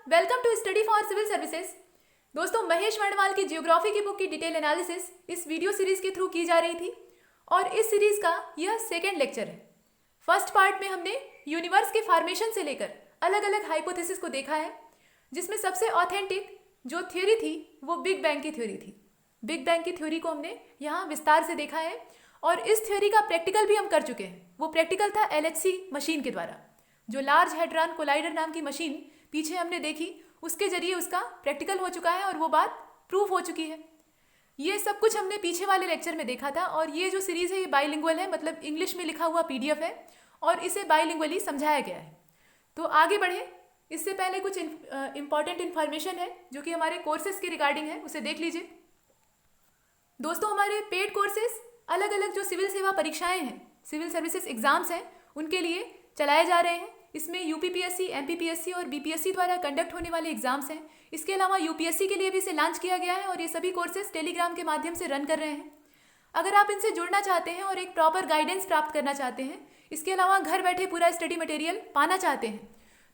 Welcome to study for civil services. दोस्तों, महेश वर्णवाल की geography की बुक की डिटेल एनालिसिस इस वीडियो सीरीज के थ्रू की जा रही थी और इस सीरीज का यह सेकेंड लेक्चर है। फर्स्ट पार्ट में हमने यूनिवर्स के फॉर्मेशन से लेकर अलग अलग हाइपोथेसिस को देखा है, जिसमें सबसे ऑथेंटिक जो थ्योरी थी वो बिग बैंग की थ्योरी थी। बिग बैंग की थ्योरी को हमने यहाँ विस्तार से देखा है और इस थ्योरी का प्रैक्टिकल भी हम कर चुके हैं। वो प्रैक्टिकल था LHC मशीन के द्वारा, जो लार्ज हेड्रॉन कोलाइडर नाम की मशीन पीछे हमने देखी, उसके जरिए उसका प्रैक्टिकल हो चुका है और वो बात प्रूफ हो चुकी है। ये सब कुछ हमने पीछे वाले लेक्चर में देखा था और ये जो सीरीज है ये बाइलिंगुअल है, मतलब इंग्लिश में लिखा हुआ PDF है और इसे बाइलिंगुअली समझाया गया है। तो आगे बढ़े, इससे पहले कुछ इंपॉर्टेंट इन्फॉर्मेशन है जो कि हमारे कोर्सेज के रिगार्डिंग है, उसे देख लीजिए। दोस्तों, हमारे पेड कोर्सेज अलग अलग जो सिविल सेवा परीक्षाएं हैं, सिविल सर्विसेज एग्जाम्स हैं, उनके लिए चलाए जा रहे हैं। इसमें UPPSC, MPPSC और BPSC द्वारा कंडक्ट होने वाले एग्जाम्स हैं। इसके अलावा UPSC के लिए भी इसे लॉन्च किया गया है और ये सभी कोर्सेज टेलीग्राम के माध्यम से रन कर रहे हैं। अगर आप इनसे जुड़ना चाहते हैं और एक प्रॉपर गाइडेंस प्राप्त करना चाहते हैं, इसके अलावा घर बैठे पूरा स्टडी मटेरियल पाना चाहते हैं,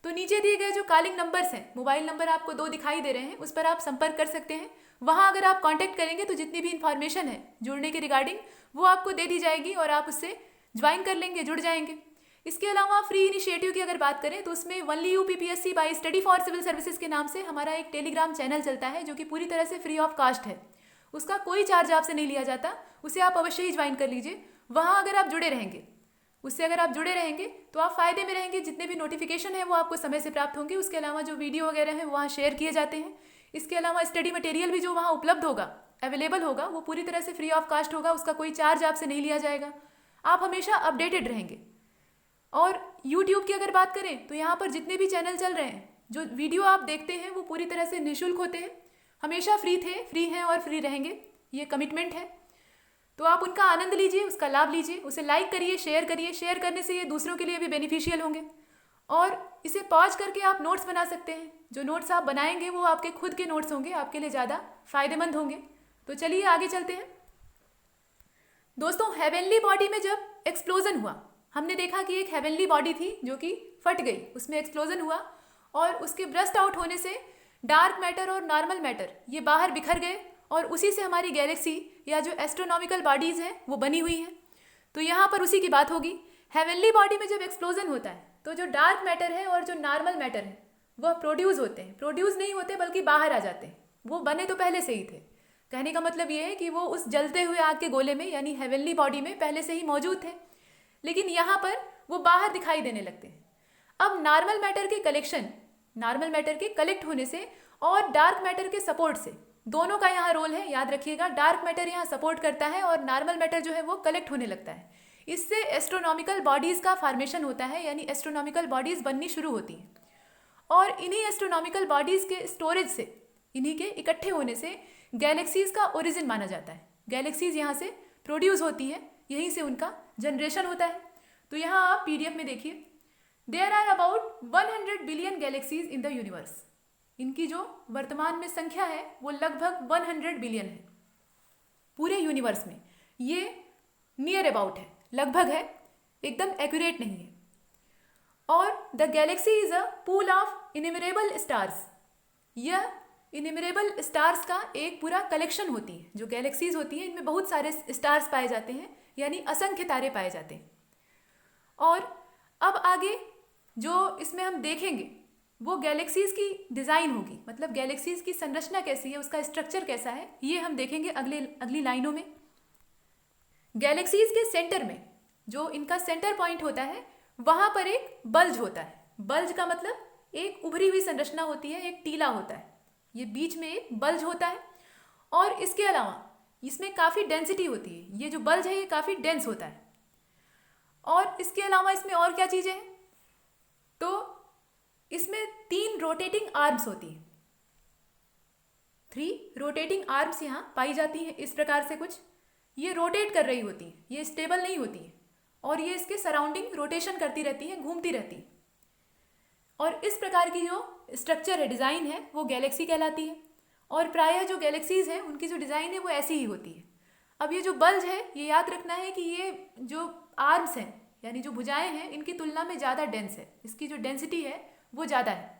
तो नीचे दिए गए जो कॉलिंग नंबर्स हैं, मोबाइल नंबर आपको 2 दिखाई दे रहे हैं, उस पर आप संपर्क कर सकते हैं। वहाँ अगर आप कांटेक्ट करेंगे तो जितनी भी इन्फॉर्मेशन है जुड़ने के रिगार्डिंग वो आपको दे दी जाएगी और आप उससे ज्वाइन कर लेंगे, जुड़ जाएंगे। इसके अलावा फ्री इनिशिएटिव की अगर बात करें तो उसमें only UPPSC by study for civil services के नाम से हमारा एक टेलीग्राम चैनल चलता है, जो कि पूरी तरह से फ्री ऑफ कास्ट है। उसका कोई चार्ज आपसे नहीं लिया जाता, उसे आप अवश्य ही ज्वाइन कर लीजिए। वहाँ अगर आप जुड़े रहेंगे, उससे अगर आप जुड़े रहेंगे तो आप फ़ायदे में रहेंगे। जितने भी नोटिफिकेशन है वो आपको समय से प्राप्त होंगे। उसके अलावा जो वीडियो वगैरह हैं वहाँ शेयर किए जाते हैं। इसके अलावा स्टडी मटेरियल भी जो वहाँ उपलब्ध होगा, अवेलेबल होगा, वो पूरी तरह से फ्री ऑफ कास्ट होगा। उसका कोई चार्ज आपसे नहीं लिया जाएगा। आप हमेशा अपडेटेड रहेंगे। और YouTube की अगर बात करें तो यहाँ पर जितने भी चैनल चल रहे हैं, जो वीडियो आप देखते हैं वो पूरी तरह से निःशुल्क होते हैं, हमेशा फ्री थे, फ्री हैं और फ्री रहेंगे। ये कमिटमेंट है। तो आप उनका आनंद लीजिए, उसका लाभ लीजिए, उसे लाइक करिए, शेयर करिए। शेयर करने से ये दूसरों के लिए भी बेनिफिशियल होंगे और इसे पॉज करके आप नोट्स बना सकते हैं। जो नोट्स आप बनाएंगे वो आपके खुद के नोट्स होंगे, आपके लिए ज़्यादा फायदेमंद होंगे। तो चलिए आगे चलते हैं। दोस्तों, हेवनली बॉडी में जब एक्सप्लोजन हुआ, हमने देखा कि एक हेवनली बॉडी थी जो कि फट गई, उसमें एक्सप्लोजन हुआ और उसके ब्रस्ट आउट होने से डार्क मैटर और नॉर्मल मैटर ये बाहर बिखर गए और उसी से हमारी गैलेक्सी या जो एस्ट्रोनॉमिकल बॉडीज़ हैं वो बनी हुई हैं। तो यहाँ पर उसी की बात होगी। हेवनली बॉडी में जब एक्सप्लोजन होता है तो जो डार्क मैटर है और जो नॉर्मल मैटर है वह प्रोड्यूस होते हैं, प्रोड्यूस नहीं होते बल्कि बाहर आ जाते हैं। वो बने तो पहले से ही थे। कहने का मतलब ये है कि वो उस जलते हुए आग के गोले में यानी हेवनली बॉडी में पहले से ही मौजूद थे, लेकिन यहाँ पर वो बाहर दिखाई देने लगते हैं। अब नॉर्मल मैटर के कलेक्शन, नॉर्मल मैटर के कलेक्ट होने से और डार्क मैटर के सपोर्ट से, दोनों का यहाँ रोल है, याद रखिएगा। डार्क मैटर यहाँ सपोर्ट करता है और नॉर्मल मैटर जो है वो कलेक्ट होने लगता है। इससे एस्ट्रोनॉमिकल बॉडीज़ का फॉर्मेशन होता है, यानी एस्ट्रोनॉमिकल बॉडीज़ बननी शुरू होती हैं और इन्हीं एस्ट्रोनॉमिकल बॉडीज़ के स्टोरेज से, इन्हीं के इकट्ठे होने से गैलेक्सीज़ का ओरिजिन माना जाता है। गैलेक्सीज़ यहाँ से प्रोड्यूस होती है, यहीं से उनका जनरेशन होता है। तो यहाँ आप PDF में देखिए, there are about 100 billion galaxies in the universe. इनकी जो वर्तमान में संख्या है वो लगभग 100 बिलियन है पूरे यूनिवर्स में। ये नियर अबाउट है, लगभग है, एकदम एक्यूरेट नहीं है। और the galaxy is a pool of innumerable stars. यह इनिमरेबल स्टार्स का एक पूरा कलेक्शन होती है। जो गैलेक्सीज होती हैं इनमें बहुत सारे स्टार्स पाए जाते हैं, यानी असंख्य तारे पाए जाते हैं। और अब आगे जो इसमें हम देखेंगे वो गैलेक्सीज की डिज़ाइन होगी, मतलब गैलेक्सीज की संरचना कैसी है, उसका स्ट्रक्चर कैसा है, ये हम देखेंगे अगली लाइनों में। गैलेक्सीज के सेंटर में जो इनका सेंटर पॉइंट होता है वहाँ पर एक बल्ज होता है। बल्ज का मतलब एक उभरी हुई संरचना होती है, एक टीला होता है, ये बीच में एक बल्ज होता है। और इसके अलावा इसमें काफ़ी डेंसिटी होती है, ये जो बल्ज है ये काफ़ी डेंस होता है। और इसके अलावा इसमें और क्या चीज़ें हैं, तो इसमें 3 रोटेटिंग आर्म्स होती हैं। 3 रोटेटिंग आर्म्स यहाँ पाई जाती हैं। इस प्रकार से कुछ ये रोटेट कर रही होती हैं, ये स्टेबल नहीं होती है और ये इसके सराउंडिंग रोटेशन करती रहती हैं, घूमती रहती हैं। और इस प्रकार की जो स्ट्रक्चर है, डिज़ाइन है, वो गैलेक्सी कहलाती है। और प्रायः जो गैलेक्सीज हैं उनकी जो डिज़ाइन है वो ऐसी ही होती है। अब ये जो बल्ज है, ये याद रखना है कि ये जो आर्म्स हैं यानी जो भुजाएं हैं, इनकी तुलना में ज़्यादा डेंस है, इसकी जो डेंसिटी है वो ज़्यादा है।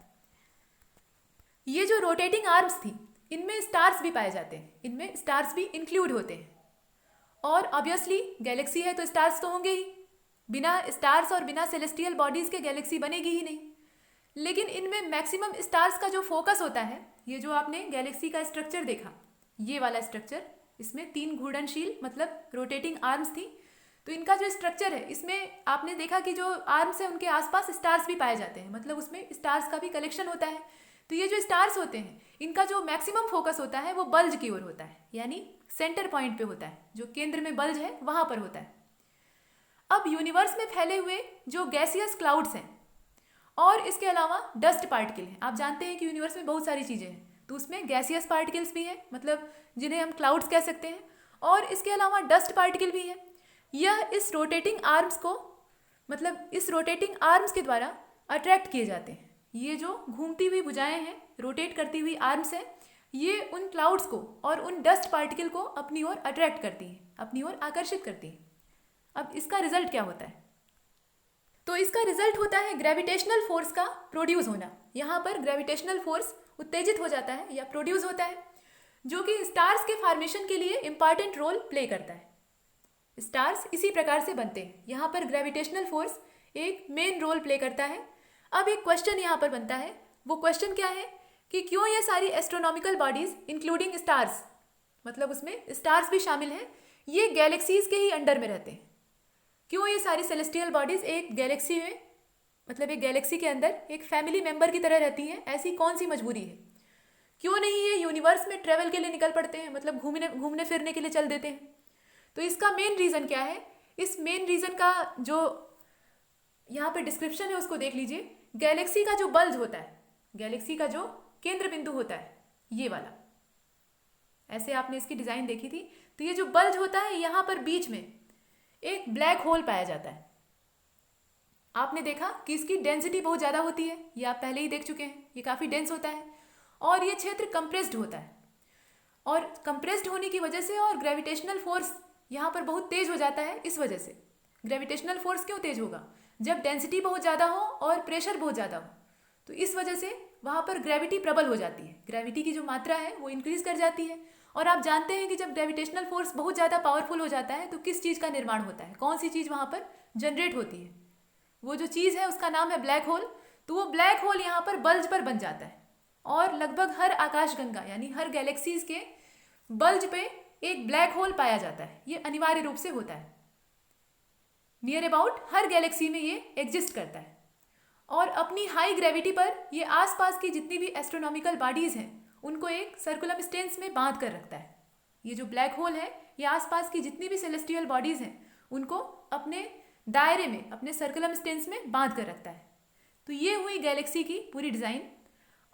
ये जो रोटेटिंग आर्म्स थी इनमें स्टार्स भी पाए जाते हैं, इनमें स्टार्स भी इंक्लूड होते हैं। और ऑब्वियसली गैलेक्सी है तो स्टार्स तो होंगे ही, बिना स्टार्स और बिना सेलेस्टियल बॉडीज के गैलेक्सी बनेगी ही नहीं। लेकिन इनमें मैक्सिमम स्टार्स का जो फोकस होता है, ये जो आपने गैलेक्सी का स्ट्रक्चर देखा, ये वाला स्ट्रक्चर, इसमें 3 घूर्णनशील मतलब रोटेटिंग आर्म्स थी। तो इनका जो स्ट्रक्चर है इसमें आपने देखा कि जो आर्म्स है उनके आसपास स्टार्स भी पाए जाते हैं, मतलब उसमें स्टार्स का भी कलेक्शन होता है। तो ये जो स्टार्स होते हैं इनका जो मैक्सिमम फोकस होता है वो बल्ज की ओर होता है, यानी सेंटर पॉइंट पे होता है, जो केंद्र में बल्ज है वहां पर होता है। अब यूनिवर्स में फैले हुए जो गैसियस क्लाउड्स हैं और इसके अलावा डस्ट पार्टिकल हैं, आप जानते हैं कि यूनिवर्स में बहुत सारी चीज़ें हैं, तो उसमें गैसियस पार्टिकल्स भी हैं, मतलब जिन्हें हम क्लाउड्स कह सकते हैं, और इसके अलावा डस्ट पार्टिकल भी हैं। यह इस रोटेटिंग आर्म्स को, मतलब इस रोटेटिंग आर्म्स के द्वारा अट्रैक्ट किए जाते हैं। ये जो घूमती हुई भुजाएं हैं, रोटेट करती हुई आर्म्स हैं, ये उन क्लाउड्स को और उन डस्ट पार्टिकल को अपनी ओर अट्रैक्ट करती हैं, अपनी ओर आकर्षित करती हैं। अब इसका रिजल्ट क्या होता है? तो इसका रिजल्ट होता है ग्रेविटेशनल फोर्स का प्रोड्यूस होना। यहाँ पर ग्रेविटेशनल फोर्स उत्तेजित हो जाता है या प्रोड्यूस होता है, जो कि स्टार्स के फॉर्मेशन के लिए इंपॉर्टेंट रोल प्ले करता है। स्टार्स इसी प्रकार से बनते हैं। यहाँ पर ग्रेविटेशनल फोर्स एक मेन रोल प्ले करता है। अब एक क्वेश्चन यहाँ पर बनता है, वो क्वेश्चन क्या है कि क्यों ये सारी एस्ट्रोनॉमिकल बॉडीज इंक्लूडिंग स्टार्स, मतलब उसमें स्टार्स भी शामिल हैं, ये गैलेक्सीज के ही अंडर में रहते हैं। क्यों ये सारी सेलेस्टियल बॉडीज एक गैलेक्सी में, मतलब एक गैलेक्सी के अंदर एक फैमिली मेंबर की तरह रहती हैं? ऐसी कौन सी मजबूरी है? क्यों नहीं ये यूनिवर्स में ट्रेवल के लिए निकल पड़ते हैं, मतलब घूमने फिरने के लिए चल देते हैं? तो इसका मेन रीज़न क्या है? इस मेन रीज़न का जो यहाँ पे डिस्क्रिप्शन है उसको देख लीजिए। गैलेक्सी का जो बल्ज होता है, गैलेक्सी का जो केंद्र बिंदु होता है, ये वाला, ऐसे आपने इसकी डिज़ाइन देखी थी। तो ये जो बल्ज होता है यहाँ पर बीच में एक ब्लैक होल पाया जाता है। आपने देखा कि इसकी डेंसिटी बहुत ज़्यादा होती है, ये आप पहले ही देख चुके हैं, ये काफ़ी डेंस होता है और ये क्षेत्र कंप्रेस्ड होता है। और कंप्रेस्ड होने की वजह से और ग्रेविटेशनल फोर्स यहाँ पर बहुत तेज हो जाता है। इस वजह से ग्रेविटेशनल फोर्स क्यों तेज होगा? जब डेंसिटी बहुत ज़्यादा हो और प्रेशर बहुत ज़्यादा हो, तो इस वजह से वहाँ पर ग्रेविटी प्रबल हो जाती है, ग्रेविटी की जो मात्रा है वो इंक्रीज कर जाती है। और आप जानते हैं कि जब ग्रेविटेशनल फोर्स बहुत ज़्यादा पावरफुल हो जाता है तो किस चीज़ का निर्माण होता है, कौन सी चीज़ वहाँ पर जनरेट होती है? वो जो चीज़ है उसका नाम है ब्लैक होल। तो वो ब्लैक होल यहाँ पर बल्ज पर बन जाता है और लगभग हर आकाशगंगा यानी हर गैलेक्सीज के बल्ज पे एक ब्लैक होल पाया जाता है। ये अनिवार्य रूप से होता है, नियर अबाउट हर गैलेक्सी में ये एग्जिस्ट करता है। और अपनी हाई ग्रेविटी पर ये आसपास की जितनी भी एस्ट्रोनॉमिकल बॉडीज़ हैं उनको एक सर्कुलम स्टेंस में बांध कर रखता है। ये जो ब्लैक होल है ये आसपास की जितनी भी सेलेस्टियल बॉडीज़ हैं उनको अपने दायरे में, अपने सर्कुलम स्टेंस में बांध कर रखता है। तो ये हुई गैलेक्सी की पूरी डिज़ाइन।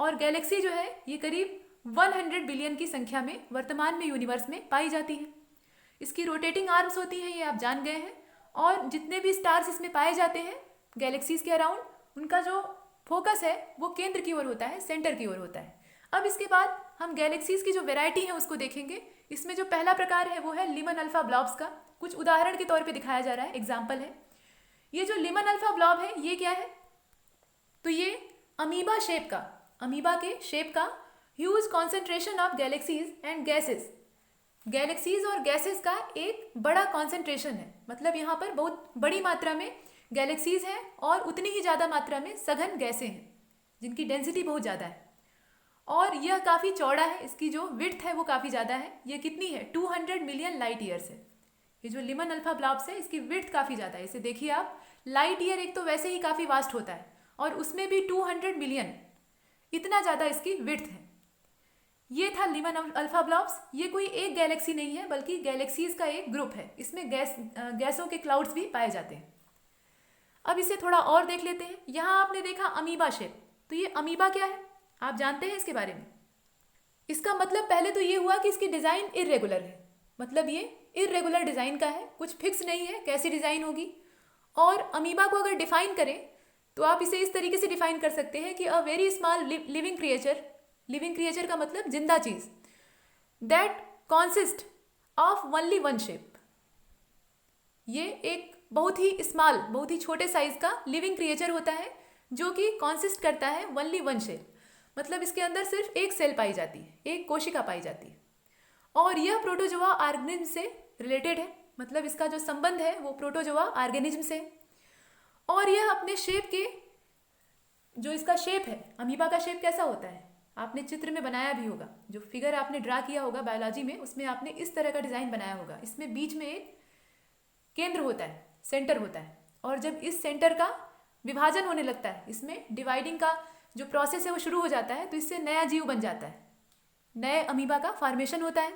और गैलेक्सी जो है ये करीब 100 बिलियन की संख्या में वर्तमान में यूनिवर्स में पाई जाती है। इसकी रोटेटिंग आर्म्स होती हैं, ये आप जान गए हैं। और जितने भी स्टार्स इसमें पाए जाते हैं गैलेक्सीज के अराउंड, उनका जो फोकस है वो केंद्र की ओर होता है, सेंटर की ओर होता है। अब इसके बाद हम गैलेक्सीज की जो वैरायटी है उसको देखेंगे। इसमें जो पहला प्रकार है वो है लिमन अल्फा ब्लॉब्स का। कुछ उदाहरण के तौर पे दिखाया जा रहा है, एग्जाम्पल है। ये जो लिमन अल्फा ब्लॉब है ये क्या है? तो ये अमीबा शेप का, अमीबा के शेप का huge concentration of galaxies and gases, galaxies और गैसेस का एक बड़ा कॉन्सेंट्रेशन है। मतलब यहाँ पर बहुत बड़ी मात्रा में गैलेक्सीज हैं और उतनी ही ज़्यादा मात्रा में सघन गैसें हैं जिनकी डेंसिटी बहुत ज़्यादा है। और यह काफ़ी चौड़ा है, इसकी जो विड्थ है वो काफ़ी ज़्यादा है। ये कितनी है? 200 मिलियन लाइट ईयर्स है। ये जो लिमन अल्फा ब्लॉब्स है इसकी विड्थ काफ़ी ज़्यादा है। इसे देखिए आप, लाइट ईयर एक तो वैसे ही काफ़ी वास्ट होता है और उसमें भी 200 मिलियन, इतना ज़्यादा इसकी विड्थ है। ये था लिमन अल्फा ब्लॉब्स। ये कोई एक गैलेक्सी नहीं है बल्कि गैलेक्सीज का एक ग्रुप है। इसमें गैसों के क्लाउड्स भी पाए जाते हैं। अब इसे थोड़ा और देख लेते हैं। यहाँ आपने देखा अमीबा शेप, तो ये अमीबा क्या है आप जानते हैं इसके बारे में? इसका मतलब पहले तो ये हुआ कि इसकी डिज़ाइन इरेगुलर है, मतलब ये इरेगुलर डिज़ाइन का है, कुछ फिक्स नहीं है कैसी डिज़ाइन होगी। और अमीबा को अगर डिफाइन करें तो आप इसे इस तरीके से डिफाइन कर सकते हैं कि a very small living creature, living creature का मतलब जिंदा चीज, that consist of only one shape. ये एक बहुत ही स्मॉल, बहुत ही छोटे साइज का लिविंग क्रिएचर होता है जो कि कॉन्सिस्ट करता है ओनली वन शेप। मतलब इसके अंदर सिर्फ एक सेल पाई जाती है, एक कोशिका पाई जाती है। और यह प्रोटोजोआ ऑर्गेनिज्म से रिलेटेड है, मतलब इसका जो संबंध है वो प्रोटोजोआ ऑर्गेनिज्म से। और यह अपने शेप के, जो इसका शेप है, अमीबा का शेप कैसा होता है आपने चित्र में बनाया भी होगा, जो फिगर आपने ड्रा किया होगा बायोलॉजी में, उसमें आपने इस तरह का डिज़ाइन बनाया होगा। इसमें बीच में एक केंद्र होता है, सेंटर होता है, और जब इस सेंटर का विभाजन होने लगता है, इसमें डिवाइडिंग का जो प्रोसेस है वो शुरू हो जाता है, तो इससे नया जीव बन जाता है, नए अमीबा का फॉर्मेशन होता है।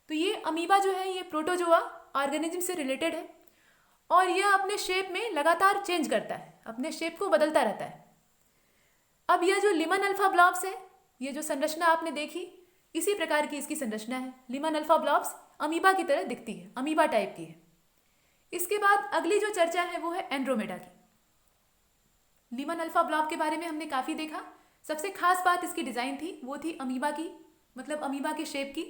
तो ये अमीबा जो है ये प्रोटोजोआ ऑर्गेनिज्म से रिलेटेड है, और यह अपने शेप में लगातार चेंज करता है, अपने शेप को बदलता रहता है। अब यह जो लिमन अल्फा ब्लॉब्स है, ये जो संरचना आपने देखी, इसी प्रकार की इसकी संरचना है। लिमन अल्फा ब्लॉब्स अमीबा की तरह दिखती है, अमीबा टाइप की है। इसके बाद अगली जो चर्चा है वो है एंड्रोमेडा की। लिमन अल्फा ब्लॉब के बारे में हमने काफ़ी देखा। सबसे खास बात इसकी डिज़ाइन थी, वो थी अमीबा की, मतलब अमीबा के शेप की,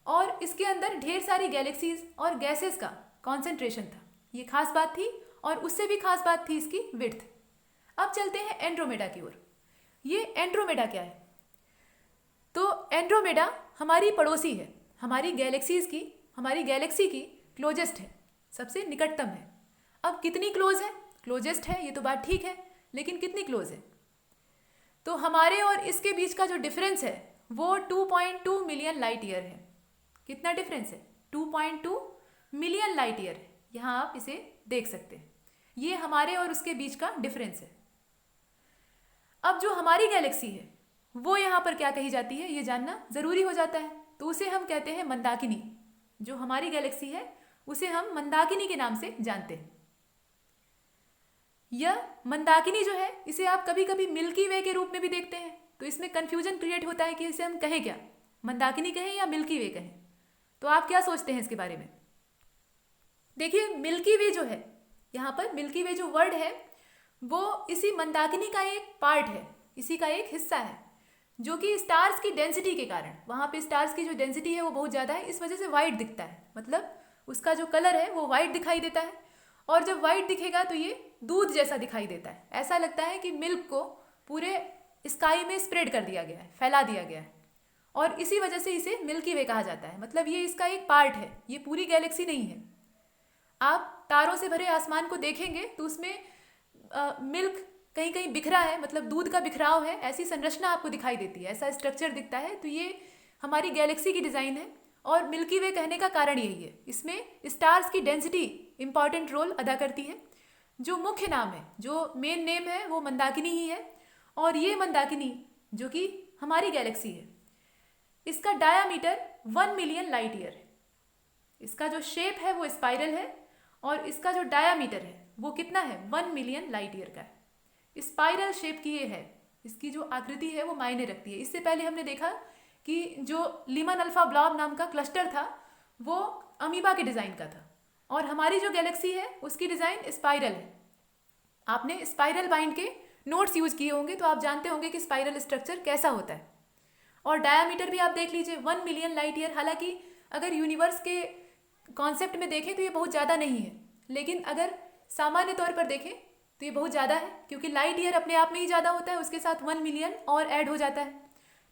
और इसके अंदर ढेर सारी गैलेक्सीज और गैसेस का कॉन्सेंट्रेशन था, ये खास बात थी। और उससे भी खास बात थी इसकी विड्थ। अब चलते हैं एंड्रोमेडा की ओर। ये एंड्रोमेडा क्या है? तो एंड्रोमेडा हमारी पड़ोसी है, हमारी गैलेक्सी की क्लोजेस्ट है, सबसे निकटतम है। अब कितनी क्लोज है? क्लोजेस्ट है ये तो बात ठीक है, लेकिन कितनी क्लोज है? तो हमारे और इसके बीच का जो डिफरेंस है वो 2.2 मिलियन लाइट ईयर है। कितना डिफरेंस है? 2.2 मिलियन लाइट ईयर है। यहाँ आप इसे देख सकते हैं, ये हमारे और उसके बीच का डिफरेंस है। अब जो हमारी गैलेक्सी है वो यहाँ पर क्या कही जाती है ये जानना ज़रूरी हो जाता है। तो उसे हम कहते हैं मंदाकिनी। जो हमारी गैलेक्सी है उसे हम मंदाकिनी के नाम से जानते हैं। यह मंदाकिनी जो है इसे आप कभी कभी मिल्की वे के रूप में भी देखते हैं, तो इसमें कन्फ्यूजन क्रिएट होता है कि इसे हम कहें क्या, मंदाकिनी कहें या मिल्की वे कहें। तो आप क्या सोचते हैं इसके बारे में? देखिए, मिल्की वे जो है, यहाँ पर मिल्की वे जो वर्ड है वो इसी मंदाकिनी का एक पार्ट है, इसी का एक हिस्सा है, जो कि स्टार्स की डेंसिटी के कारण, वहाँ पे स्टार्स की जो डेंसिटी है वो बहुत ज़्यादा है, इस वजह से वाइट दिखता है। मतलब उसका जो कलर है वो वाइट दिखाई देता है, और जब वाइट दिखेगा तो ये दूध जैसा दिखाई देता है। ऐसा लगता है कि मिल्क को पूरे स्काई में स्प्रेड कर दिया गया है, फैला दिया गया है, और इसी वजह से इसे मिल्की वे कहा जाता है। मतलब ये इसका एक पार्ट है, ये पूरी गैलेक्सी नहीं है। आप तारों से भरे आसमान को देखेंगे तो उसमें मिल्क कहीं कहीं बिखरा है, मतलब दूध का बिखराव है, ऐसी संरचना आपको दिखाई देती है, ऐसा स्ट्रक्चर दिखता है। तो ये हमारी गैलेक्सी की डिज़ाइन है, और मिल्की वे कहने का कारण यही है। इसमें स्टार्स की डेंसिटी इंपॉर्टेंट रोल अदा करती है। जो मुख्य नाम है, जो मेन नेम है वो मंदाकिनी ही है, और ये मंदाकिनी जो कि हमारी गैलेक्सी है, इसका डायामीटर 1 मिलियन लाइट ईयर है। इसका जो शेप है वो स्पाइरल है, और इसका जो डायामीटर है वो कितना है? 1 मिलियन लाइट ईयर का है। स्पाइरल शेप की ये है, इसकी जो आकृति है वो मायने रखती है। इससे पहले हमने देखा कि जो लिमन अल्फा ब्लॉब नाम का क्लस्टर था वो अमीबा के डिज़ाइन का था, और हमारी जो गैलेक्सी है उसकी डिज़ाइन स्पाइरल है। आपने स्पाइरल बाइंड के नोट्स यूज किए होंगे, तो आप जानते होंगे कि स्पाइरल स्ट्रक्चर कैसा होता है। और डायामीटर भी आप देख लीजिए, 1 मिलियन लाइट ईयर। हालांकि अगर यूनिवर्स के कॉन्सेप्ट में देखें तो ये बहुत ज़्यादा नहीं है, लेकिन अगर सामान्य तौर पर देखें तो ये बहुत ज़्यादा है, क्योंकि लाइट ईयर अपने आप में ही ज़्यादा होता है, उसके साथ 1 मिलियन और ऐड हो जाता है।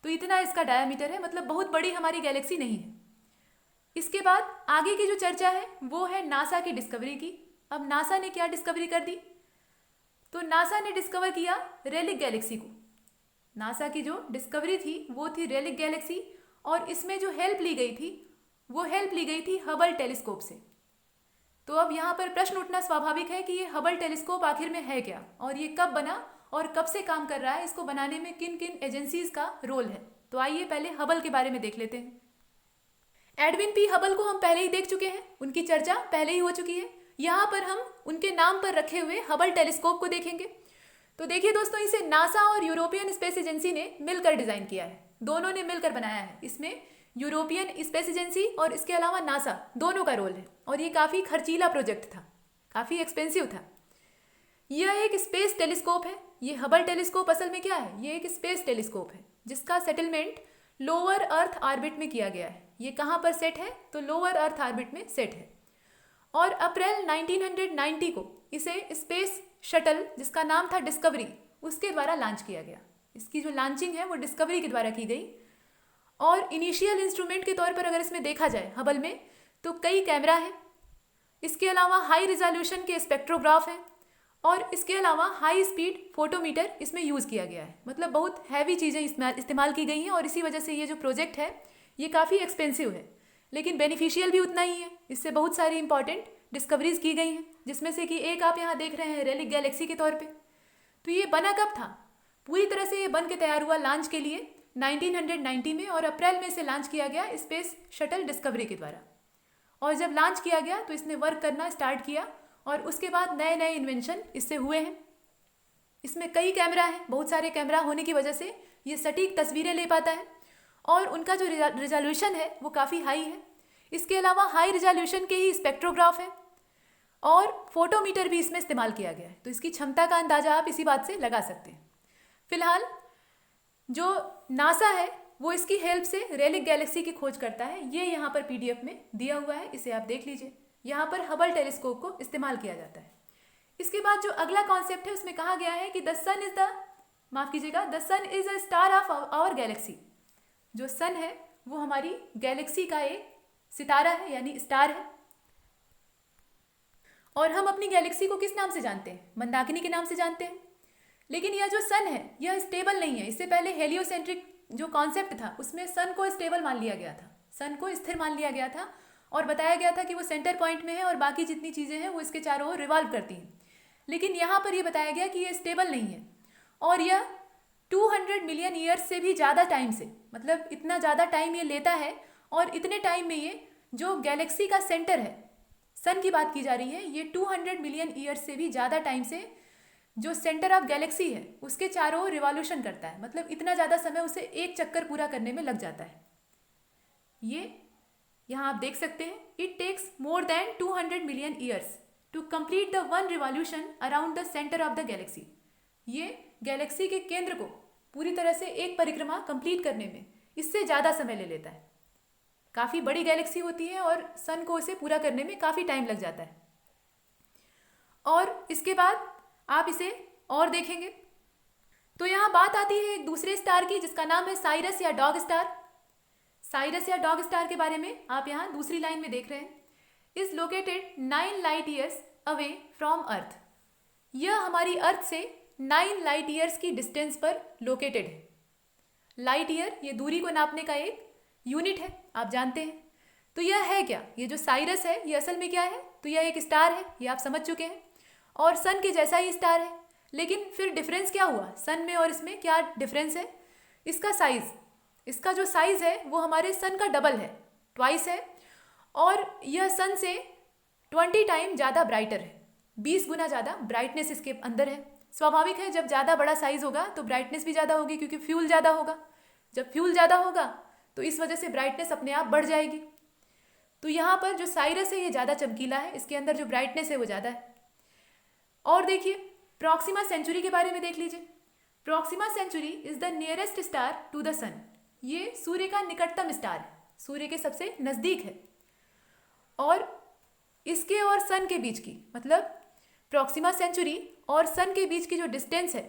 तो इतना इसका डायामीटर है, मतलब बहुत बड़ी हमारी गैलेक्सी नहीं है। इसके बाद आगे की जो चर्चा है वो है नासा की डिस्कवरी की। अब नासा ने क्या डिस्कवरी कर दी? तो नासा ने डिस्कवर किया रेलिक गैलेक्सी को। नासा की जो डिस्कवरी थी वो थी रेलिक गैलेक्सी, और इसमें जो हेल्प ली गई थी वो हेल्प ली गई थी हबल टेलीस्कोप से। तो अब यहाँ पर प्रश्न उठना स्वाभाविक है कि ये हबल टेलीस्कोप आखिर में है क्या, और ये कब बना और कब से काम कर रहा है, इसको बनाने में किन किन एजेंसीज का रोल है। तो आइए पहले हबल के बारे में देख लेते हैं। एडविन पी हबल को हम पहले ही देख चुके हैं, उनकी चर्चा पहले ही हो चुकी है। यहाँ पर हम उनके नाम पर रखे हुए हबल टेलीस्कोप को देखेंगे। तो देखिए दोस्तों, इसे नासा और यूरोपियन स्पेस एजेंसी ने मिलकर डिज़ाइन किया है, दोनों ने मिलकर बनाया है। इसमें यूरोपियन स्पेस एजेंसी और इसके अलावा नासा दोनों का रोल है, और ये काफ़ी खर्चीला प्रोजेक्ट था, काफ़ी एक्सपेंसिव था। यह एक स्पेस टेलीस्कोप है। ये हबल टेलीस्कोप असल में क्या है? ये एक स्पेस टेलीस्कोप है जिसका सेटलमेंट लोअर अर्थ ऑर्बिट में किया गया है। ये कहाँ पर सेट है? तो लोअर अर्थ ऑर्बिट में सेट है। और अप्रैल 1990 को इसे स्पेस शटल, जिसका नाम था डिस्कवरी, उसके द्वारा लॉन्च किया गया। इसकी जो लॉन्चिंग है वो डिस्कवरी के द्वारा की गई। और इनिशियल इंस्ट्रूमेंट के तौर पर अगर इसमें देखा जाए हबल में, तो कई कैमरा है, इसके अलावा हाई रिजोल्यूशन के स्पेक्ट्रोग्राफ हैं, और इसके अलावा हाई स्पीड फोटोमीटर इसमें यूज़ किया गया है। मतलब बहुत हैवी चीज़ें इस्तेमाल की गई हैं, और इसी वजह से ये जो प्रोजेक्ट है ये काफ़ी एक्सपेंसिव है, लेकिन बेनिफिशियल भी उतना ही है। इससे बहुत सारी इंपॉर्टेंट डिस्कवरीज की गई हैं, जिसमें से कि एक आप यहाँ देख रहे हैं रेलिक गैलेक्सी के तौर पे। तो ये बना कब था? पूरी तरह से ये बन के तैयार हुआ लॉन्च के लिए 1990 में, और अप्रैल में इसे लॉन्च किया गया स्पेस शटल डिस्कवरी के द्वारा। और जब लॉन्च किया गया तो इसने वर्क करना स्टार्ट किया, और उसके बाद नए नए इन्वेंशन इससे हुए हैं। इसमें कई कैमरा हैं, बहुत सारे कैमरा होने की वजह से ये सटीक तस्वीरें ले पाता है, और उनका जो रिजोल्यूशन है वो काफ़ी हाई है। इसके अलावा हाई रिजोल्यूशन के ही स्पेक्ट्रोग्राफ है, और फोटोमीटर भी इसमें इस्तेमाल किया गया है। तो इसकी क्षमता का अंदाजा आप इसी बात से लगा सकते हैं। फिलहाल जो नासा है वो इसकी हेल्प से रेलिक गैलेक्सी की खोज करता है। ये यहाँ पर पीडीएफ में दिया हुआ है, इसे आप देख लीजिए। यहाँ पर हबल टेलीस्कोप को इस्तेमाल किया जाता है। इसके बाद जो अगला कॉन्सेप्ट है उसमें कहा गया है कि the sun is a star of our galaxy. जो सन है वो हमारी गैलेक्सी का एक सितारा है, यानी स्टार है। और हम अपनी गैलेक्सी को किस नाम से जानते हैं? मंदाकिनी के नाम से जानते हैं। लेकिन यह जो सन है यह स्टेबल नहीं है। इससे पहले हेलियोसेंट्रिक जो कॉन्सेप्ट था उसमें सन को स्टेबल मान लिया गया था, सन को स्थिर मान लिया गया था, और बताया गया था कि वो सेंटर पॉइंट में है और बाकी जितनी चीज़ें हैं वो इसके चारों ओर रिवॉल्व करती हैं। लेकिन यहाँ पर ये बताया गया कि ये स्टेबल नहीं है, और यह 200 मिलियन ईयर्स से भी ज़्यादा टाइम से, मतलब इतना ज़्यादा टाइम ये लेता है, और इतने टाइम में ये जो गैलेक्सी का सेंटर है, सन की बात की जा रही है, ये 200 मिलियन ईयर्स से भी ज़्यादा टाइम से जो सेंटर ऑफ गैलेक्सी है उसके चारों ओर रिवॉल्यूशन करता है। मतलब इतना ज़्यादा समय उसे एक चक्कर पूरा करने में लग जाता है। ये यहाँ आप देख सकते हैं, it takes more than 200 million years to complete the one revolution around the centre of the galaxy. ये गैलेक्सी के केंद्र को पूरी तरह से एक परिक्रमा कंप्लीट करने में इससे ज़्यादा समय ले लेता है। काफ़ी बड़ी गैलेक्सी होती है और सन को इसे पूरा करने में काफ़ी टाइम लग जाता है। और इसके बाद आप इसे और देखेंगे तो यहाँ बात आती है एक दूसरे स्टार की, जिसका नाम है साइरस या डॉग स्टार। साइरस या डॉग स्टार के बारे में आप यहाँ दूसरी लाइन में देख रहे हैं, is located 9 light years away from earth. यह हमारी अर्थ से 9 लाइट ईयर्स की डिस्टेंस पर लोकेटेड है। लाइट ईयर ये दूरी को नापने का एक यूनिट है, आप जानते हैं। तो यह है क्या? ये जो साइरस है ये असल में क्या है? तो यह एक स्टार है, ये आप समझ चुके हैं, और सन के जैसा ही स्टार है। लेकिन फिर डिफरेंस क्या हुआ सन में और इसमें? क्या डिफरेंस है? इसका साइज़, इसका जो साइज़ है वो हमारे सन का डबल है, ट्वाइस है, और यह सन से 20 टाइम ज़्यादा ब्राइटर है, 20 गुना ज़्यादा ब्राइटनेस इसके अंदर है। स्वाभाविक है, जब ज़्यादा बड़ा साइज़ होगा तो ब्राइटनेस भी ज़्यादा होगी, क्योंकि फ्यूल ज़्यादा होगा। जब फ्यूल ज़्यादा होगा तो इस वजह से ब्राइटनेस अपने आप बढ़ जाएगी। तो यहाँ पर जो साइरस है ये ज़्यादा चमकीला है, इसके अंदर जो ब्राइटनेस है वो ज़्यादा है। और देखिए प्रॉक्सिमा सेंचुरी के बारे में देख लीजिए। Proxima Centauri is the nearest star to the sun. ये सूर्य का निकटतम स्टार है, सूर्य के सबसे नज़दीक है। और इसके और सन के बीच की, मतलब प्रॉक्सिमा सेंचुरी और सन के बीच की जो डिस्टेंस है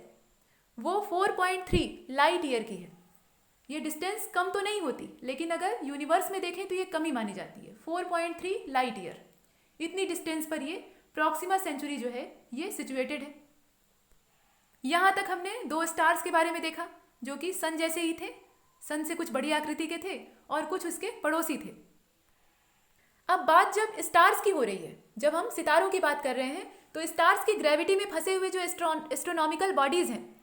वो 4.3 लाइट ईयर की है। ये डिस्टेंस कम तो नहीं होती, लेकिन अगर यूनिवर्स में देखें तो ये कम ही मानी जाती है। 4.3 लाइट ईयर, इतनी डिस्टेंस पर ये प्रॉक्सिमा सेंचुरी जो है ये सिचुएटेड है। यहाँ तक हमने 2 स्टार्स के बारे में देखा जो कि सन जैसे ही थे, सन से कुछ बड़ी आकृति के थे और कुछ उसके पड़ोसी थे। अब बात जब स्टार्स की हो रही है, जब हम सितारों की बात कर रहे हैं, तो स्टार्स की ग्रेविटी में फंसे हुए जो एस्ट्रोनॉमिकल बॉडीज़ हैं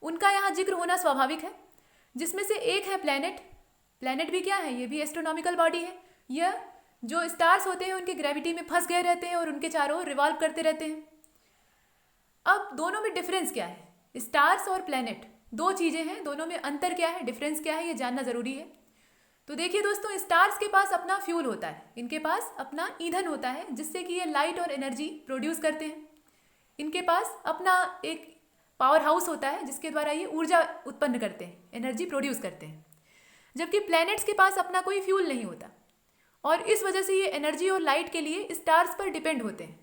उनका यहाँ जिक्र होना स्वाभाविक है, जिसमें से एक है प्लैनेट। प्लैनेट भी क्या है? ये भी एस्ट्रोनॉमिकल बॉडी है। यह जो स्टार्स होते हैं उनके ग्रेविटी में फंस गए रहते हैं और उनके चारों ओर रिवॉल्व करते रहते हैं। अब दोनों में डिफरेंस क्या है? स्टार्स और प्लैनेट 2 चीज़ें हैं, दोनों में अंतर क्या है, डिफरेंस क्या है, ये जानना ज़रूरी है। तो देखिए दोस्तों, स्टार्स के पास अपना फ्यूल होता है, इनके पास अपना ईंधन होता है जिससे कि ये लाइट और एनर्जी प्रोड्यूस करते हैं। इनके पास अपना एक पावर हाउस होता है जिसके द्वारा ये ऊर्जा उत्पन्न करते हैं, एनर्जी प्रोड्यूस करते हैं। जबकि प्लैनेट्स के पास अपना कोई फ्यूल नहीं होता, और इस वजह से ये एनर्जी और लाइट के लिए स्टार्स पर डिपेंड होते हैं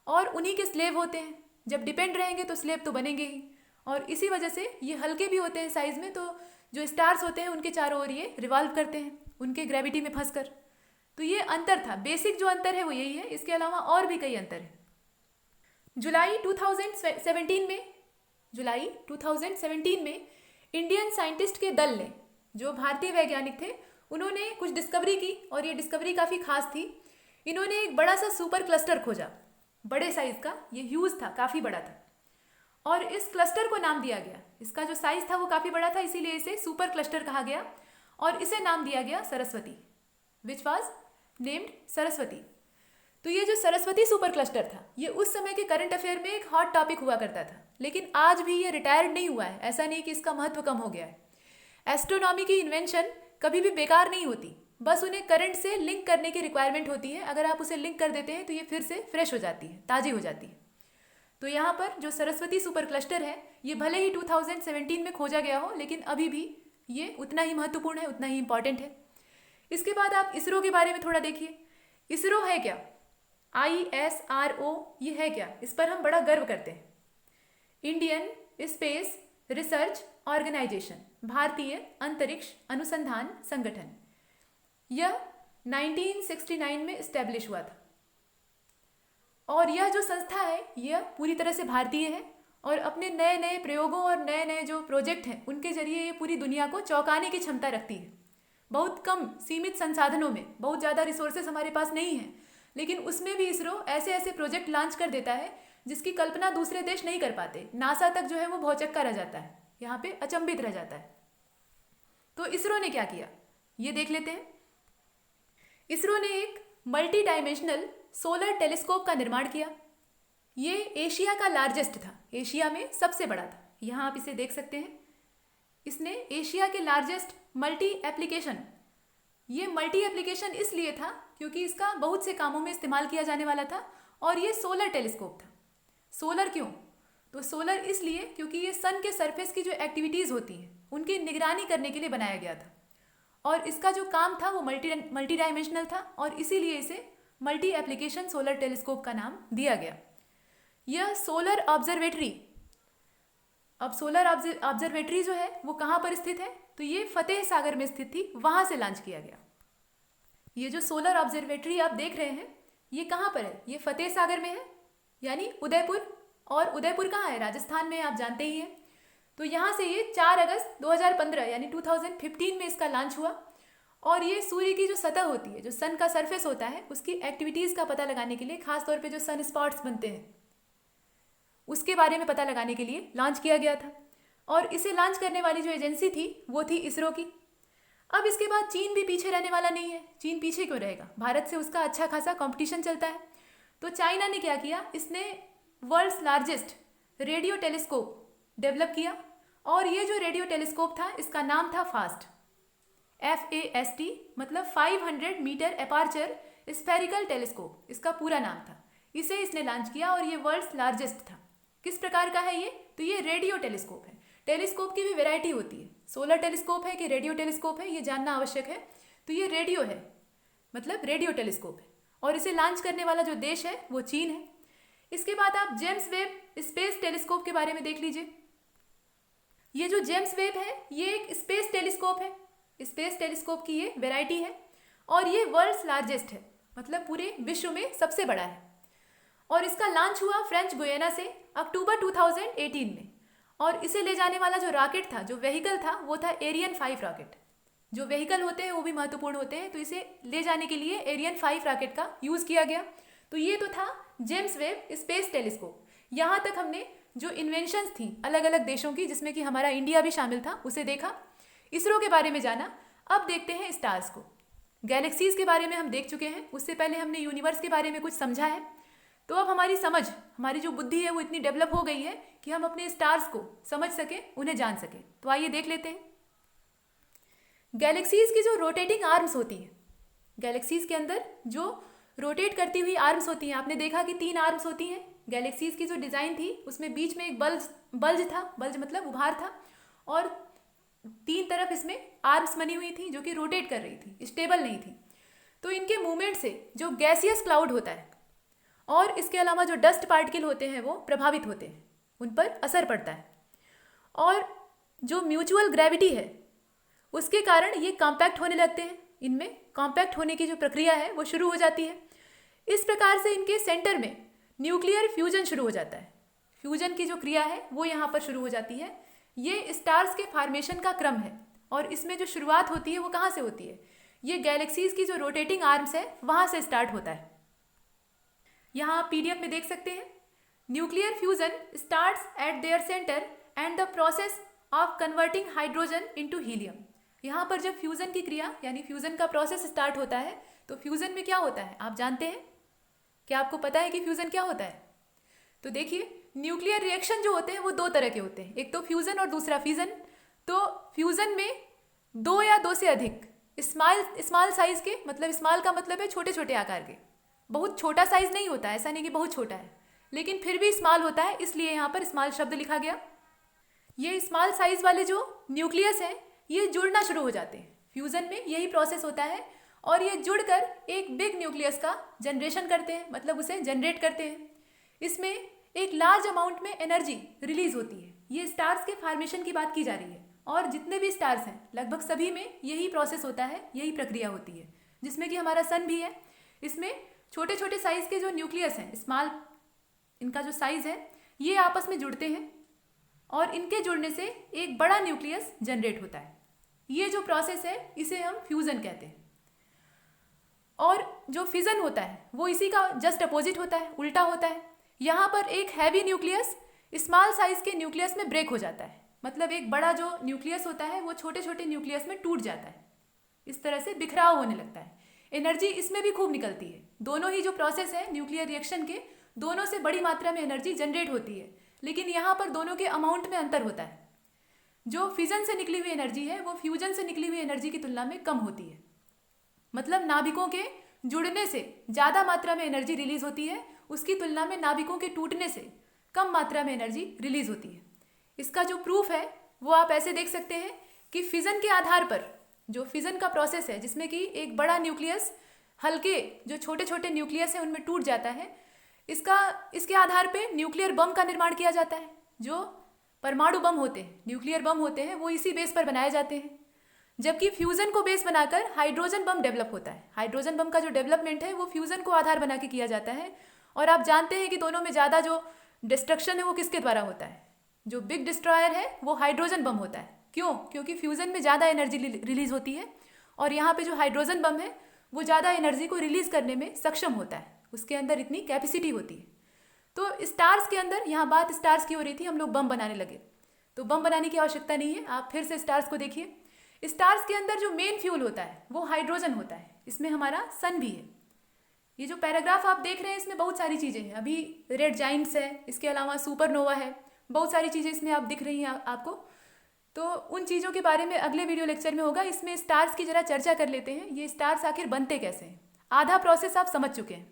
और उन्हीं के स्लेव होते हैं। जब डिपेंड रहेंगे तो स्लेव तो बनेंगे ही, और इसी वजह से ये हल्के भी होते हैं साइज़ में, तो जो स्टार्स होते हैं उनके चारों ओर ये रिवॉल्व करते हैं उनके ग्रेविटी में फंसकर। तो ये अंतर था, बेसिक जो अंतर है वो यही है। इसके अलावा और भी कई अंतर है। जुलाई 2017 में इंडियन साइंटिस्ट के दल ने, जो भारतीय वैज्ञानिक थे, उन्होंने कुछ डिस्कवरी की और ये डिस्कवरी काफ़ी खास थी। इन्होंने एक बड़ा सा सुपर क्लस्टर खोजा, बड़े साइज़ का, ये ह्यूज था, काफ़ी बड़ा था, और इस क्लस्टर को नाम दिया गया, इसका जो साइज़ था वो काफ़ी बड़ा था, इसीलिए इसे सुपर क्लस्टर कहा गया और इसे नाम दिया गया Saraswati, which was named Saraswati. तो ये जो सरस्वती सुपर क्लस्टर था, ये उस समय के करंट अफेयर में एक हॉट टॉपिक हुआ करता था, लेकिन आज भी ये रिटायर्ड नहीं हुआ है। ऐसा नहीं कि इसका महत्व कम हो गया है। एस्ट्रोनॉमी की इन्वेंशन कभी भी बेकार नहीं होती, बस उन्हें करंट से लिंक करने की रिक्वायरमेंट होती है। अगर आप उसे लिंक कर देते हैं तो ये फिर से फ्रेश हो जाती है, ताज़ी हो जाती है। तो यहाँ पर जो सरस्वती सुपर क्लस्टर है, ये भले ही 2017 में खोजा गया हो, लेकिन अभी भी ये उतना ही महत्वपूर्ण है, उतना ही इंपॉर्टेंट है। इसके बाद आप इसरो के बारे में थोड़ा देखिए। इसरो है क्या? ISRO, ये है क्या? इस पर हम बड़ा गर्व करते हैं। इंडियन स्पेस रिसर्च ऑर्गेनाइजेशन, भारतीय अंतरिक्ष अनुसंधान संगठन। यह 1969 में इस्टेब्लिश हुआ था और यह जो संस्था है यह पूरी तरह से भारतीय है और अपने नए नए प्रयोगों और नए नए जो प्रोजेक्ट हैं उनके जरिए ये पूरी दुनिया को चौंकाने की क्षमता रखती है। बहुत कम सीमित संसाधनों में, बहुत ज़्यादा रिसोर्सेज हमारे पास नहीं है, लेकिन उसमें भी इसरो ऐसे ऐसे प्रोजेक्ट लॉन्च कर देता है जिसकी कल्पना दूसरे देश नहीं कर पाते। नासा तक जो है वो भौचक्का रह जाता है, यहाँ पे अचंभित रह जाता है। तो इसरो ने क्या किया ये देख लेते हैं। इसरो ने एक मल्टी डायमेंशनल सोलर टेलीस्कोप का निर्माण किया। ये एशिया का लार्जेस्ट था, एशिया में सबसे बड़ा था। यहाँ आप इसे देख सकते हैं। इसने एशिया के लार्जेस्ट मल्टी एप्लीकेशन, ये मल्टी एप्लीकेशन इसलिए था क्योंकि इसका बहुत से कामों में इस्तेमाल किया जाने वाला था और ये सोलर टेलीस्कोप था। सोलर क्यों? तो सोलर इसलिए क्योंकि ये सन के सरफेस की जो एक्टिविटीज़ होती हैं उनकी निगरानी करने के लिए बनाया गया था और इसका जो काम था वो मल्टी डायमेंशनल था और इसीलिए इसे मल्टी एप्लीकेशन सोलर टेलीस्कोप का नाम दिया गया। यह सोलर ऑब्जर्वेटरी, अब सोलर ऑब्जर्वेटरी जो है वो कहाँ पर स्थित है? तो ये फतेह सागर में स्थित थी, वहाँ से लॉन्च किया गया। ये जो सोलर ऑब्जर्वेटरी आप देख रहे हैं ये कहाँ पर है? ये फतेह सागर में है, यानी उदयपुर। और उदयपुर कहाँ है? राजस्थान में, आप जानते ही हैं। तो यहाँ से ये 4 अगस्त 2015 यानी 2015 में इसका लॉन्च हुआ और ये सूर्य की जो सतह होती है, जो सन का सरफेस होता है, उसकी एक्टिविटीज़ का पता लगाने के लिए, खासतौर पे जो सन स्पॉट्स बनते हैं उसके बारे में पता लगाने के लिए लॉन्च किया गया था। और इसे लॉन्च करने वाली जो एजेंसी थी वो थी इसरो की। अब इसके बाद चीन भी पीछे रहने वाला नहीं है। चीन पीछे क्यों रहेगा? भारत से उसका अच्छा खासा कंपटीशन चलता है। तो चाइना ने क्या किया, इसने world's largest radio telescope develop किया और ये जो रेडियो टेलीस्कोप था इसका नाम था फास्ट, FAST, मतलब 500 मीटर अपार्चर स्फेरिकल टेलीस्कोप, इसका पूरा नाम था। इसे इसने लॉन्च किया और ये वर्ल्ड्स लार्जेस्ट था। किस प्रकार का है ये? तो ये रेडियो टेलीस्कोप है। टेलीस्कोप की भी वैरायटी होती है, सोलर टेलीस्कोप है कि रेडियो टेलीस्कोप है, ये जानना आवश्यक है। तो ये रेडियो है, मतलब रेडियो टेलीस्कोप है और इसे लॉन्च करने वाला जो देश है वो चीन है। इसके बाद आप जेम्स वेब स्पेस टेलीस्कोप के बारे में देख लीजिए। ये जो जेम्स वेब है ये एक स्पेस टेलीस्कोप है, स्पेस टेलीस्कोप की ये वैरायटी है और ये वर्ल्ड्स लार्जेस्ट है, मतलब पूरे विश्व में सबसे बड़ा है। और इसका लॉन्च हुआ फ्रेंच गुयाना से अक्टूबर 2018 में और इसे ले जाने वाला जो रॉकेट था, जो व्हीकल था, वो था एरियन 5 रॉकेट। जो व्हीकल होते हैं वो भी महत्वपूर्ण होते हैं, तो इसे ले जाने के लिए एरियन 5 रॉकेट का यूज़ किया गया। तो ये तो था जेम्स वेब स्पेस टेलीस्कोप। यहाँ तक हमने जो इन्वेंशंस थी अलग अलग देशों की, जिसमें कि हमारा इंडिया भी शामिल था, उसे देखा, इसरो के बारे में जाना। अब देखते हैं स्टार्स को। गैलेक्सीज के बारे में हम देख चुके हैं, उससे पहले हमने यूनिवर्स के बारे में कुछ समझा है। तो अब हमारी समझ, हमारी जो बुद्धि है वो इतनी डेवलप हो गई है कि हम अपने स्टार्स को समझ सके, उन्हें जान सके। तो आइए देख लेते हैं। गैलेक्सीज की जो रोटेटिंग आर्म्स होती हैं, गैलेक्सीज के अंदर जो रोटेट करती हुई आर्म्स होती हैं, आपने देखा कि 3 आर्म्स होती हैं। गैलेक्सीज की जो डिज़ाइन थी उसमें बीच में एक बल्ज था, बल्ज मतलब उभार था, और 3 तरफ इसमें आर्म्स बनी हुई थी जो कि रोटेट कर रही थी, स्टेबल नहीं थी। तो इनके मूवमेंट से जो गैसियस क्लाउड होता है और इसके अलावा जो डस्ट पार्टिकल होते हैं वो प्रभावित होते हैं, उन पर असर पड़ता है। और जो म्यूचुअल ग्रेविटी है उसके कारण ये कॉम्पैक्ट होने लगते हैं। इनमें कॉम्पैक्ट होने की जो प्रक्रिया है वो शुरू हो जाती है। इस प्रकार से इनके सेंटर में न्यूक्लियर फ्यूजन शुरू हो जाता है। फ्यूजन की जो क्रिया है वो यहाँ पर शुरू हो जाती है। ये स्टार्स के फॉर्मेशन का क्रम है और इसमें जो शुरुआत होती है वो कहाँ से होती है? ये गैलेक्सीज की जो रोटेटिंग आर्म्स है वहाँ से स्टार्ट होता है। यहाँ PDF में देख सकते हैं, nuclear fusion starts at there centre and the process of converting hydrogen into helium. यहाँ पर जब फ्यूजन की क्रिया यानी फ्यूजन का प्रोसेस स्टार्ट होता है तो फ्यूजन में क्या होता है आप जानते हैं? क्या आपको पता है कि फ्यूजन क्या होता है? तो देखिए, न्यूक्लियर रिएक्शन जो होते हैं वो दो तरह के होते हैं, एक तो फ्यूजन और दूसरा फिजन। तो फ्यूजन में दो या दो से अधिक स्मॉल साइज के, मतलब स्मॉल का मतलब है छोटे छोटे आकार के, बहुत छोटा साइज नहीं होता है, ऐसा नहीं कि बहुत छोटा है, लेकिन फिर भी स्मॉल होता है, इसलिए यहाँ पर स्मॉल शब्द लिखा गया। ये स्मॉल साइज वाले जो न्यूक्लियस हैं ये जुड़ना शुरू हो जाते हैं। फ्यूजन में यही प्रोसेस होता है और ये जुड़कर एक बिग न्यूक्लियस का जनरेशन करते हैं, मतलब उसे जनरेट करते हैं। इसमें एक लार्ज अमाउंट में एनर्जी रिलीज होती है। ये स्टार्स के फॉर्मेशन की बात की जा रही है और जितने भी स्टार्स हैं लगभग सभी में यही प्रोसेस होता है, यही प्रक्रिया होती है, जिसमें कि हमारा सन भी है। इसमें छोटे छोटे साइज के जो न्यूक्लियस हैं, स्मॉल इनका जो साइज है, ये आपस में जुड़ते हैं और इनके जुड़ने से एक बड़ा न्यूक्लियस जनरेट होता है। ये जो प्रोसेस है इसे हम फ्यूजन कहते हैं। और जो फिजन होता है वो इसी का जस्ट अपोजिट होता है, उल्टा होता है। यहाँ पर एक हैवी न्यूक्लियस स्मॉल साइज के न्यूक्लियस में ब्रेक हो जाता है, मतलब एक बड़ा जो न्यूक्लियस होता है वो छोटे छोटे न्यूक्लियस में टूट जाता है, इस तरह से बिखराव होने लगता है। एनर्जी इसमें भी खूब निकलती है। दोनों ही जो प्रोसेस है न्यूक्लियर रिएक्शन के, दोनों से बड़ी मात्रा में एनर्जी जनरेट होती है, लेकिन यहाँ पर दोनों के अमाउंट में अंतर होता है। जो फिजन से निकली हुई एनर्जी है वो फ्यूजन से निकली हुई एनर्जी की तुलना में कम होती है, मतलब नाभिकों के जुड़ने से ज़्यादा मात्रा में एनर्जी रिलीज होती है, उसकी तुलना में नाभिकों के टूटने से कम मात्रा में एनर्जी रिलीज होती है। इसका जो प्रूफ है वो आप ऐसे देख सकते हैं कि फिजन के आधार पर, जो फिजन का प्रोसेस है जिसमें कि एक बड़ा न्यूक्लियस हल्के जो छोटे छोटे न्यूक्लियस हैं उनमें टूट जाता है, इसके आधार पे न्यूक्लियर बम का निर्माण किया जाता है। जो परमाणु बम होते हैं, न्यूक्लियर बम होते हैं, वो इसी बेस पर बनाए जाते हैं। जबकि फ्यूजन को बेस बनाकर हाइड्रोजन बम डेवलप होता है। हाइड्रोजन बम का जो डेवलपमेंट है वो फ्यूजन को आधार बना के किया जाता है। और आप जानते हैं कि दोनों में ज़्यादा जो डिस्ट्रक्शन है वो किसके द्वारा होता है? जो बिग डिस्ट्रॉयर है वो हाइड्रोजन बम होता है। क्यों? क्योंकि फ्यूजन में ज़्यादा एनर्जी रिलीज होती है और यहाँ पे जो हाइड्रोजन बम है वो ज़्यादा एनर्जी को रिलीज करने में सक्षम होता है, उसके अंदर इतनी कैपेसिटी होती है। तो स्टार्स के अंदर, यहाँ बात स्टार्स की हो रही थी, हम लोग बम बनाने लगे, तो बम बनाने की आवश्यकता नहीं है। आप फिर से स्टार्स को देखिए। स्टार्स के अंदर जो मेन फ्यूल होता है वो हाइड्रोजन होता है। इसमें हमारा सन भी है। ये जो पैराग्राफ आप देख रहे हैं इसमें बहुत सारी चीज़ें हैं। अभी रेड जाइंट्स है, इसके अलावा सुपरनोवा है, बहुत सारी चीज़ें इसमें आप दिख रही हैं आपको। तो उन चीज़ों के बारे में अगले वीडियो लेक्चर में होगा। इसमें स्टार्स की जरा चर्चा कर लेते हैं। ये स्टार्स आखिर बनते कैसे हैं, आधा प्रोसेस आप समझ चुके हैं।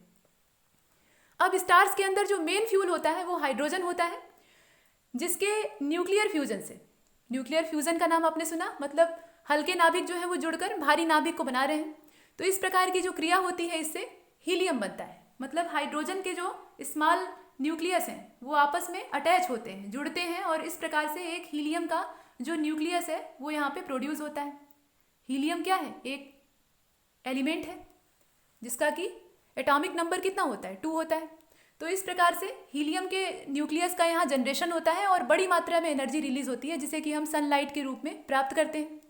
अब स्टार्स के अंदर जो मेन फ्यूल होता है वो हाइड्रोजन होता है, जिसके न्यूक्लियर फ्यूजन से, न्यूक्लियर फ्यूजन का नाम आपने सुना, मतलब हल्के नाभिक जो है वो जुड़कर भारी नाभिक को बना रहे हैं। तो इस प्रकार की जो क्रिया होती है इससे हीलियम बनता है, मतलब हाइड्रोजन के जो स्मॉल न्यूक्लियस हैं वो आपस में अटैच होते हैं, जुड़ते हैं और इस प्रकार से एक हीलियम का जो न्यूक्लियस है वो यहाँ पे प्रोड्यूस होता है। हीलियम क्या है? एक एलिमेंट है जिसका कि एटॉमिक नंबर कितना होता है? 2 होता है। तो इस प्रकार से हीलियम के न्यूक्लियस का यहाँ जनरेशन होता है और बड़ी मात्रा में एनर्जी रिलीज होती है, जिसे कि हम सनलाइट के रूप में प्राप्त करते हैं।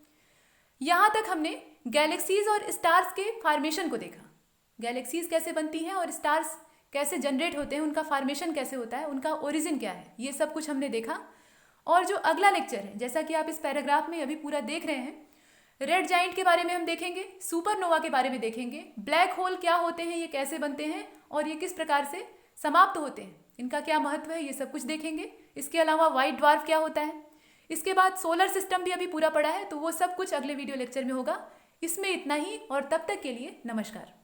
यहाँ तक हमने गैलेक्सीज और स्टार्स के फॉर्मेशन को देखा। गैलेक्सीज कैसे बनती हैं और स्टार्स कैसे जनरेट होते हैं, उनका फॉर्मेशन कैसे होता है, उनका ओरिजिन क्या है, ये सब कुछ हमने देखा। और जो अगला लेक्चर है, जैसा कि आप इस पैराग्राफ में अभी पूरा देख रहे हैं, रेड जाइंट के बारे में हम देखेंगे, सुपरनोवा के बारे में देखेंगे, ब्लैक होल क्या होते हैं, ये कैसे बनते हैं और ये किस प्रकार से समाप्त होते हैं, इनका क्या महत्व है, ये सब कुछ देखेंगे। इसके अलावा व्हाइट ड्वार्फ क्या होता है, इसके बाद सोलर सिस्टम भी अभी पूरा पड़ा है, तो वो सब कुछ अगले वीडियो लेक्चर में होगा। इसमें इतना ही और तब तक के लिए नमस्कार।